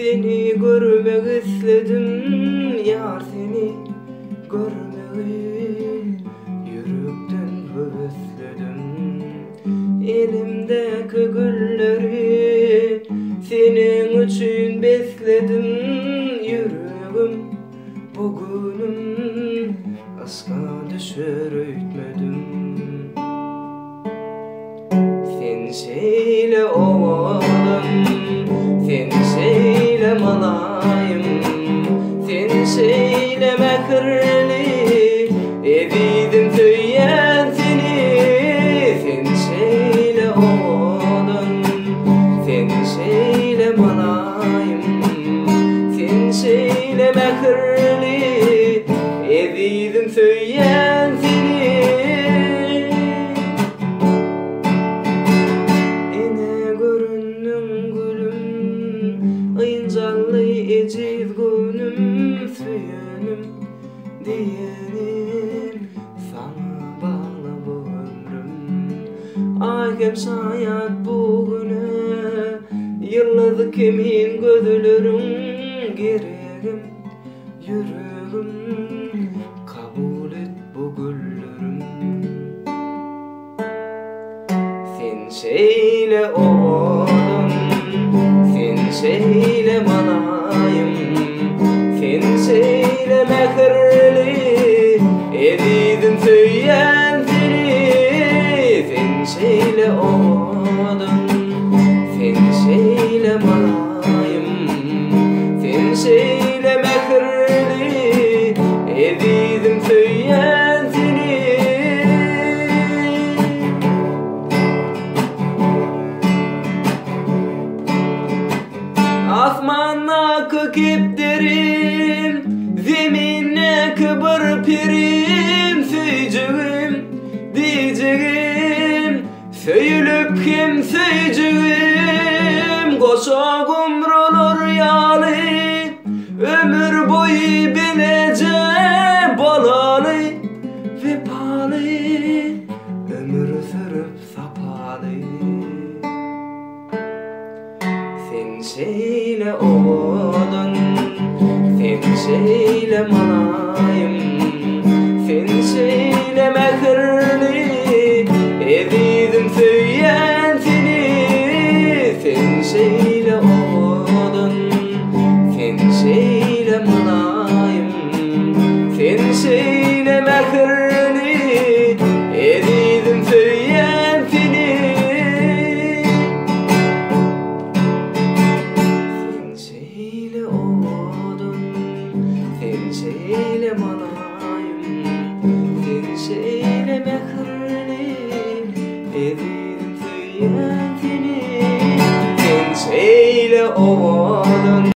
Seni görmek istedim yar, seni görmeyi yürekten özledim. Elimdeki gülleri senin için besledim. Yüreğim bugünüm aşka düşer öğütmedim. Sen söyle oğlum, sen söyle malayım, sen söyle mekirli, evidim söyleyen seni. Sen söyle oğlum, sen söyle malayım, sen söyle mekirli, evidim söyleyen seni. Ayıncalı eciz günüm, süyünüm diyenim, sana bağlı bu ömrüm. Ağem şayat bugüne, yılladı kimin gözlerim. Gereğim yüreğim, kabul et bu güllerim. Sen söyle oğlum, sen söyle malayım, sen söyle mekirli, evidim söyleyen seni. Sen söyle oğlum, sen söyle malayım, sen söyle mekirli, evidim söyleyen seni. Asmannak kiptirim, zeminne kıbır pirim. Söyleyeceğim, diyeceğim, söyleyip kim söyleyeceğim. Koşa gumrulur yalı, ömür boyu bileceğim. Balalı ve palı, ömür sürüp sapalı. Sen söyle oğlum, sen söyle malayım, sen söyle mekirli, evidim söyleyen seni. Sen söyle oğlum, sen söyle malayım, sen söyle mekirli, evidim söyleyen seni. Söyle oğlum, sen söyle malayım, sen söyle mekirli, evidim söyleyen seni. Sen söyle oğlum,